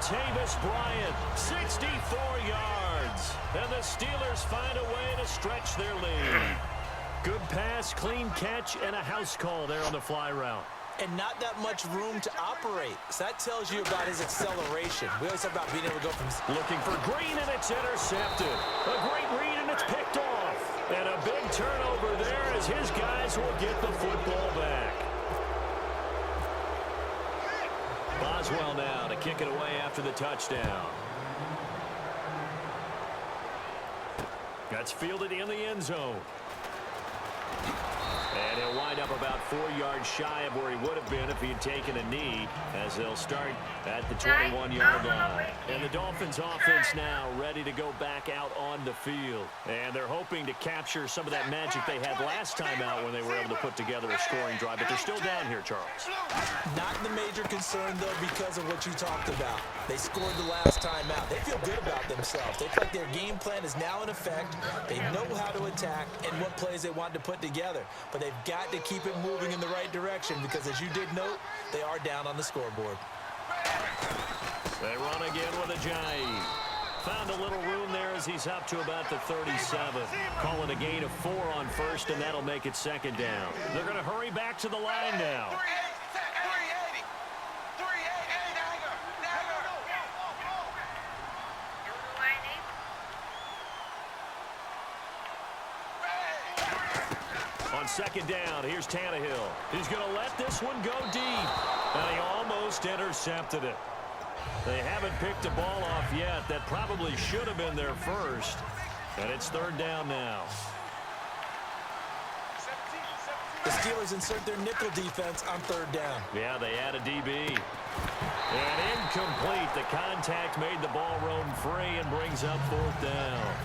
Martavis Bryant, 64 yards. And the Steelers find a way to stretch their lead. Good pass, clean catch, and a house call there on the fly route. And not that much room to operate. So that tells you about his acceleration. We always talk about being able to go from... Looking for Green, and it's intercepted. A great read, and it's picked off. And a big turnover there as his guys will get the football back. Boswell now to kick it away after the touchdown. That's fielded in the end zone. And he'll wind up about 4 yards shy of where he would have been if he had taken a knee, as they'll start at the 21-yard line. And the Dolphins offense now ready to go back out on the field. And they're hoping to capture some of that magic they had last time out when they were able to put together a scoring drive. But they're still down here, Charles. Not the major concern, though, because of what you talked about. They scored the last time out. They feel good about themselves. They feel like their game plan is now in effect. They know how to attack and what plays they want to put together. But they've got to keep it moving in the right direction because, as you did note, they are down on the scoreboard. They run again with Ajayi. Found a little room there as he's up to about the 37. Calling a gain of 4 on first, and that'll make it second down. They're going to hurry back to the line now. On second down, here's Tannehill. He's going to let this one go deep. And he almost intercepted it. They haven't picked a ball off yet. That probably should have been their first. And it's third down now. The Steelers insert their nickel defense on third down. Yeah, they add a DB. And incomplete. The contact made the ball roam free and brings up fourth down.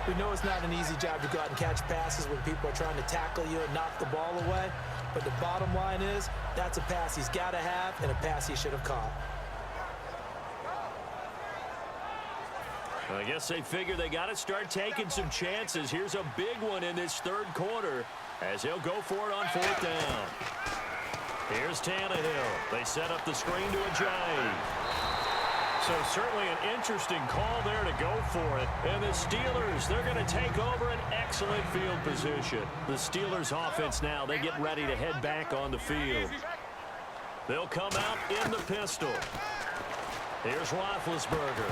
We know it's not an easy job to go out and catch passes when people are trying to tackle you and knock the ball away. But the bottom line is, that's a pass he's got to have and a pass he should have caught. I guess they figure they got to start taking some chances. Here's a big one in this third quarter as he'll go for it on fourth down. Here's Tannehill. They set up the screen to Ajayi. So certainly an interesting call there to go for it. And the Steelers, they're going to take over an excellent field position. The Steelers offense now, they get ready to head back on the field. They'll come out in the pistol. Here's Roethlisberger.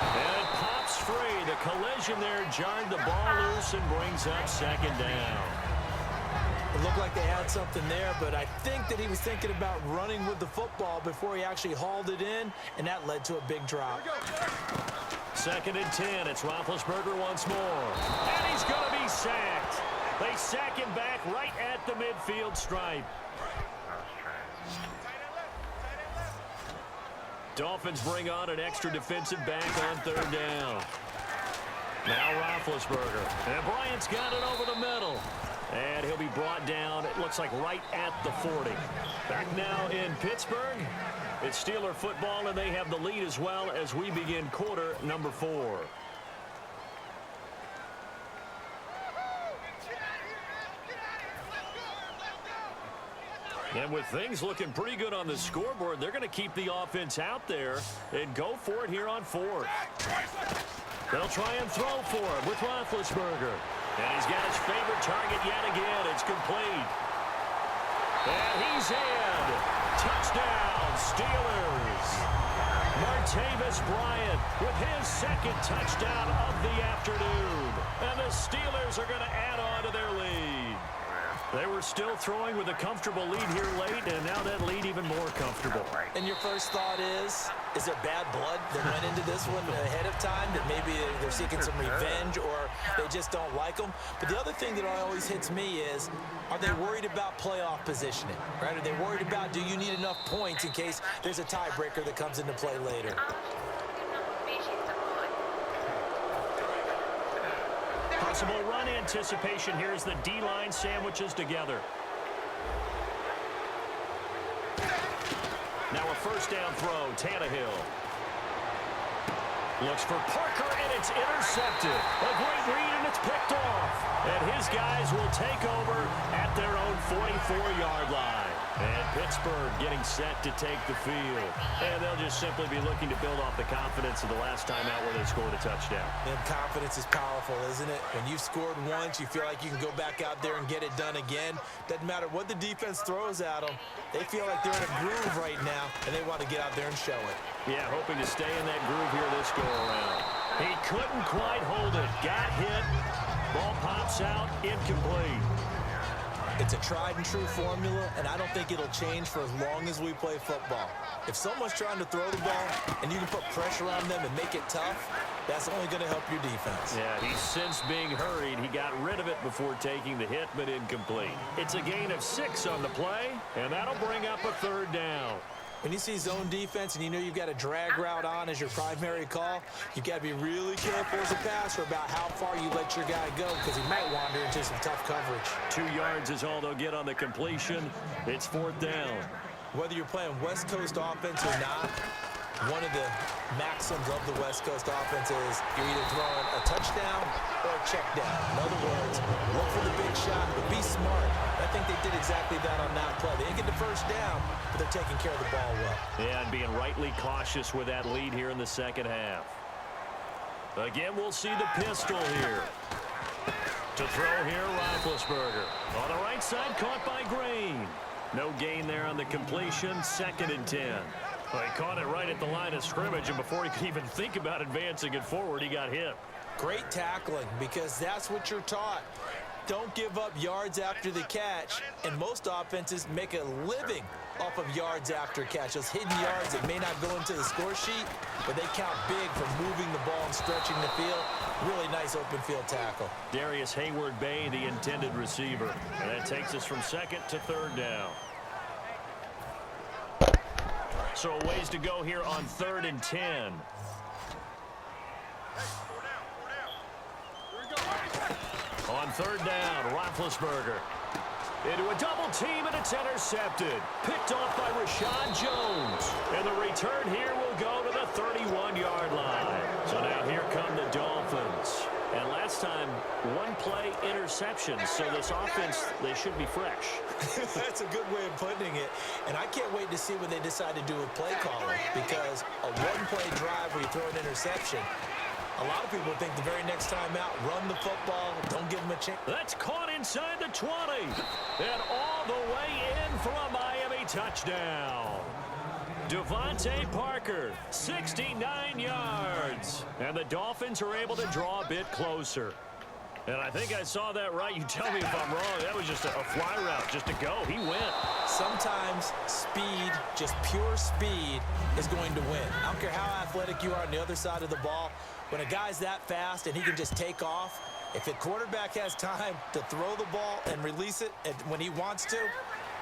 And it pops free. The collision there jarred the ball loose and brings up second down. It looked like they had something there, but I think that he was thinking about running with the football before he actually hauled it in, and that led to a big drop. Second and 10. It's Roethlisberger once more. And he's going to be sacked. They sack him back right at the midfield stripe. Dolphins bring on an extra defensive back on third down. Now Roethlisberger. And Bryant's got it over the middle. And he'll be brought down, it looks like, right at the 40. Back now in Pittsburgh. It's Steeler football, and they have the lead as well as we begin quarter number 4. And with things looking pretty good on the scoreboard, they're going to keep the offense out there and go for it here on fourth. They'll try and throw for it with Roethlisberger. And he's got his favorite target yet again. It's complete. And he's in. Touchdown, Steelers. Martavis Bryant with his second touchdown of the afternoon. And the Steelers are going to add on to their lead. They were still throwing with a comfortable lead here late, and now that lead even more comfortable. And your first thought is there bad blood that went into this one ahead of time, that maybe they're seeking some revenge or they just don't like them? But the other thing that always hits me is, are they worried about playoff positioning? Right? Are they worried about, do you need enough points in case there's a tiebreaker that comes into play later? Possible run anticipation here as the D-line sandwiches together. Now a first down throw, Tannehill. Looks for Parker, and it's intercepted. A great read, and it's picked off. And his guys will take over at their own 44-yard line. And Pittsburgh getting set to take the field. And they'll just simply be looking to build off the confidence of the last time out where they scored a touchdown. And confidence is powerful, isn't it? When you've scored once, you feel like you can go back out there and get it done again. Doesn't matter what the defense throws at them. They feel like they're in a groove right now, and they want to get out there and show it. Yeah, hoping to stay in that groove here this go-around. He couldn't quite hold it. Got hit. Ball pops out. Incomplete. It's a tried-and-true formula, and I don't think it'll change for as long as we play football. If someone's trying to throw the ball and you can put pressure on them and make it tough, that's only going to help your defense. Yeah, he's since being hurried. He got rid of it before taking the hit, but incomplete. It's a gain of 6 on the play, and that'll bring up a third down. When you see zone defense and you know you've got a drag route on as your primary call, you've got to be really careful as a passer about how far you let your guy go because he might wander into some tough coverage. 2 yards is all they'll get on the completion. It's 4th down. Whether you're playing West Coast offense or not, one of the maxims of the West Coast offense is you're either throwing a touchdown or a check down. In other words, look for the big shot, but be smart. I think they did exactly that on that play. They didn't get the first down, but they're taking care of the ball well. Yeah, and being rightly cautious with that lead here in the second half. Again, we'll see the pistol here. To throw here, Roethlisberger. On the right side, caught by Green. No gain there on the completion, 2nd and 10. Well, he caught it right at the line of scrimmage, and before he could even think about advancing it forward, he got hit. Great tackling, because that's what you're taught. Don't give up yards after the catch, and most offenses make a living off of yards after catch. Those hidden yards that may not go into the score sheet, but they count big for moving the ball and stretching the field. Really nice open field tackle. Darius Hayward-Bay, the intended receiver. And that takes us from 2nd to 3rd down. So a ways to go here on 3rd and 10. On 3rd down, Roethlisberger. Into a double team, and it's intercepted. Picked off by Rashad Jones. And the return here will go to the 31-yard line. So now here come the Dolphins. And last time, 1 play interception. So this offense, they should be fresh. That's a good way of putting it. And I can't wait to see what they decide to do with play calling. Because a 1-play drive where you throw an interception, a lot of people think the very next time out, run the football, don't give them a chance. That's caught inside the 20. And all the way in for a Miami touchdown. Devontae Parker, 69 yards. And the Dolphins are able to draw a bit closer. And I think I saw that right. You tell me if I'm wrong. That was just a fly route, just to go. He went. Sometimes speed, just pure speed, is going to win. I don't care how athletic you are on the other side of the ball. When a guy's that fast and he can just take off, if the quarterback has time to throw the ball and release it when he wants to,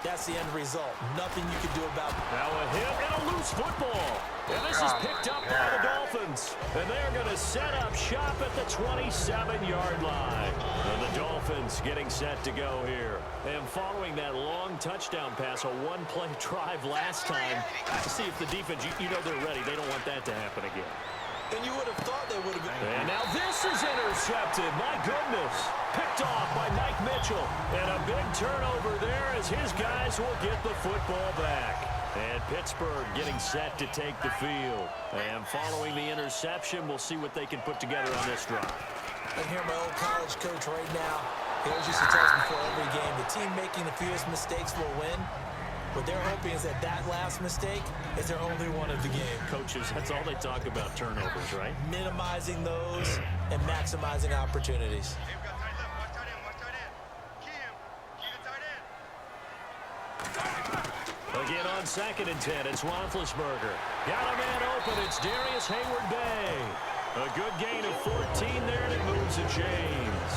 that's the end result. Nothing you can do about it. Now a hit and a loose football. And this is picked up by the Dolphins. And they're going to set up shop at the 27-yard line. And the Dolphins getting set to go here. And following that long touchdown pass, a 1-play drive last time, to see if the defense, you know they're ready. They don't want that to happen again. And you would have thought they would have been. And now this is intercepted. My goodness. Picked off by Mike Mitchell. And a big turnover there as his guys will get the football back. And Pittsburgh getting set to take the field. And following the interception, we'll see what they can put together on this drive. I can hear my old college coach right now. He always used to tell us before every game, the team making the fewest mistakes will win. What they're hoping is that last mistake is their only one of the game. Coaches, that's all they talk about, turnovers, right? Minimizing those and maximizing opportunities. Again on 2nd and 10, it's Roethlisberger. Got a man open, it's Darius Hayward-Bay. A good gain of 14 there, and it moves to James.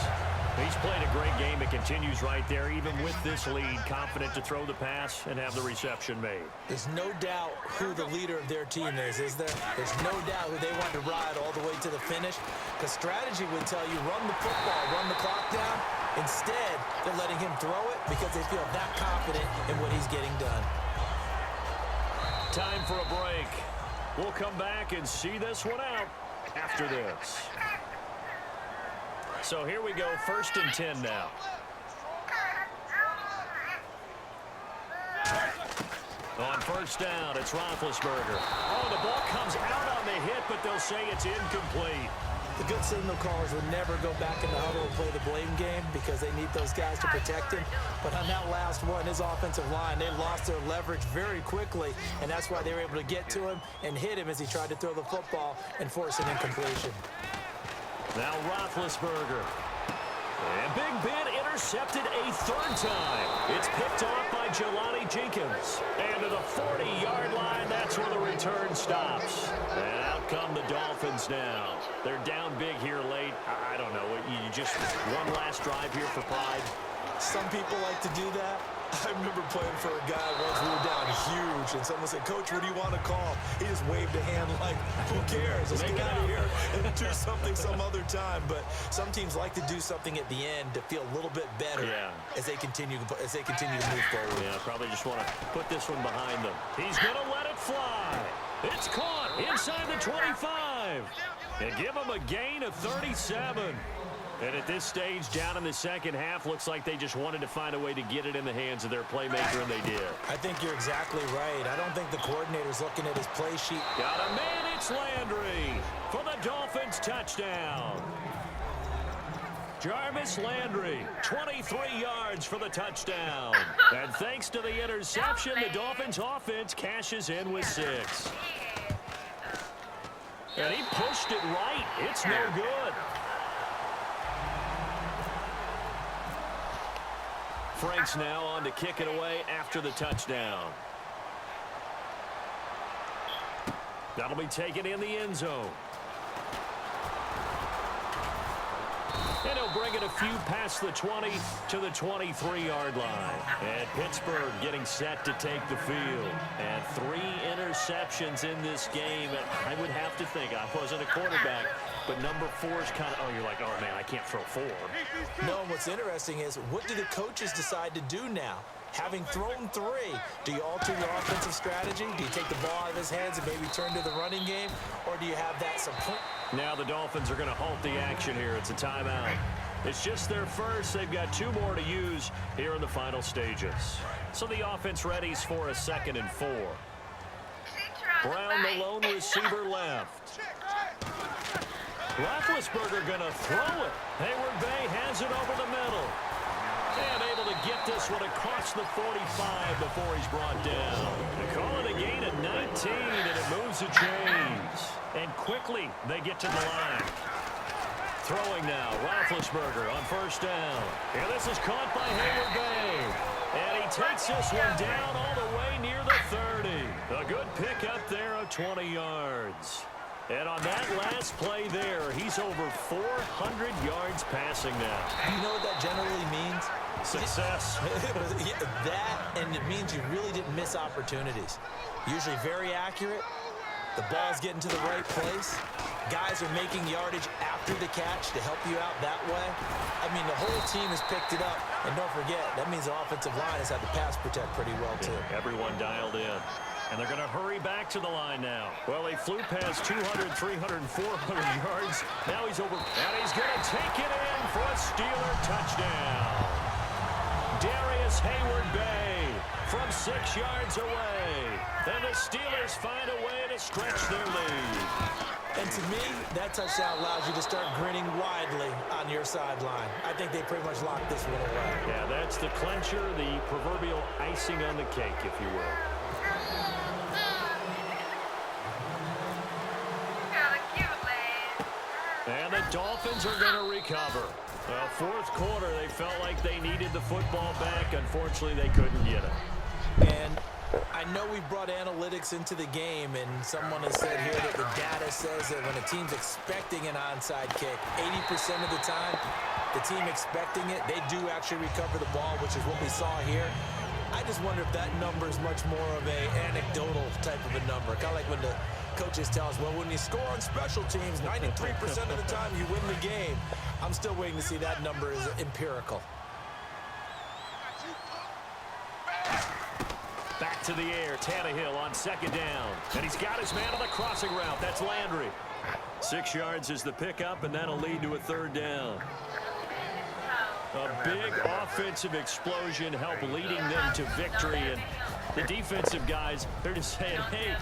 He's played a great game. It continues right there, even with this lead, confident to throw the pass and have the reception made. There's no doubt who the leader of their team is there? There's no doubt who they want to ride all the way to the finish. Because strategy would tell you, run the football, run the clock down. Instead, they're letting him throw it because they feel that confident in what he's getting done. Time for a break. We'll come back and see this one out after this. So here we go, 1st and 10 now. On first down, it's Roethlisberger. Oh, the ball comes out on the hit, but they'll say it's incomplete. The good signal callers would never go back in the huddle and play the blame game because they need those guys to protect him. But on that last one, his offensive line, they lost their leverage very quickly, and that's why they were able to get to him and hit him as he tried to throw the football and force an incompletion. Now Roethlisberger. And Big Ben intercepted a third time. It's picked off by Jelani Jenkins. And to the 40-yard line, that's where the return stops. And out come the Dolphins now. They're down big here late. I don't know. You just one last drive here for pride. Some people like to do that. I remember playing for a guy once. We were down huge, and someone said, "Coach, what do you want to call?" He just waved a hand like, "Who cares? Let's get out of here and do something some other time." But some teams like to do something at the end to feel a little bit better as they continue to move forward. Yeah, probably just want to put this one behind them. He's going to let it fly. It's caught inside the 25. And give him a gain of 37. And at this stage, down in the second half, looks like they just wanted to find a way to get it in the hands of their playmaker, and they did. I think you're exactly right. I don't think the coordinator's looking at his play sheet. Got a man, it's Landry for the Dolphins touchdown. Jarvis Landry, 23 yards for the touchdown. And thanks to the interception, the Dolphins offense cashes in with 6. And he pushed it right. It's no good. Franks now on to kick it away after the touchdown. That'll be taken in the end zone. And he'll bring it a few past the 20 to the 23-yard line. And Pittsburgh getting set to take the field. And 3 interceptions in this game. And I would have to think, I wasn't a quarterback, but number 4 is kind of, you're like, oh, man, I can't throw 4. No, and what's interesting is, what do the coaches decide to do now? Having thrown 3, do you alter your offensive strategy? Do you take the ball out of his hands and maybe turn to the running game? Or do you have that support? Now the Dolphins are going to halt the action here. It's a timeout. It's just their first. They've got 2 more to use here in the final stages. So the offense readies for a 2nd and 4. Brown, the lone receiver, left. Roethlisberger going to throw it. Hayward Bay has it over the middle. And able to get this one across the 45 before he's brought down. They call it a gain of 19, and it moves the chains. And quickly, they get to the line. Throwing now, Roethlisberger on first down. And this is caught by Hayward Bay. And he takes this one down all the way near the 30. A good pickup there of 20 yards. And on that last play there, he's over 400 yards passing now. You know what that generally means? Success. That, and it means you really didn't miss opportunities. Usually very accurate. The ball's getting to the right place. Guys are making yardage after the catch to help you out that way. I mean, the whole team has picked it up. And don't forget, that means the offensive line has had to pass protect pretty well, too. Yeah, everyone dialed in. And they're going to hurry back to the line now. Well, they flew past 200, 300, 400 yards. Now he's over. And he's going to take it in for a Steeler touchdown. Darius Hayward Bay from 6 yards away. And the Steelers find a way to stretch their lead. And to me, that touchdown allows you to start grinning widely on your sideline. I think they pretty much locked this one away. Yeah, that's the clincher, the proverbial icing on the cake, if you will. And the Dolphins are going to recover. Well, 4th quarter, they felt like they needed the football back. Unfortunately, they couldn't get it. And I know we brought analytics into the game, and someone has said here that the data says that when a team's expecting an onside kick, 80% of the time, the team expecting it, they do actually recover the ball, which is what we saw here. I just wonder if that number is much more of a anecdotal type of a number. Kind of like when the coaches tell us, well, when you score on special teams, 93% of the time you win the game. I'm still waiting to see that number is empirical. Back to the air, Tannehill on 2nd down. And he's got his man on the crossing route. That's Landry. 6 yards is the pickup, and that'll lead to a 3rd down. A big offensive explosion helped leading them to victory. And The defensive guys, they're just saying, hey,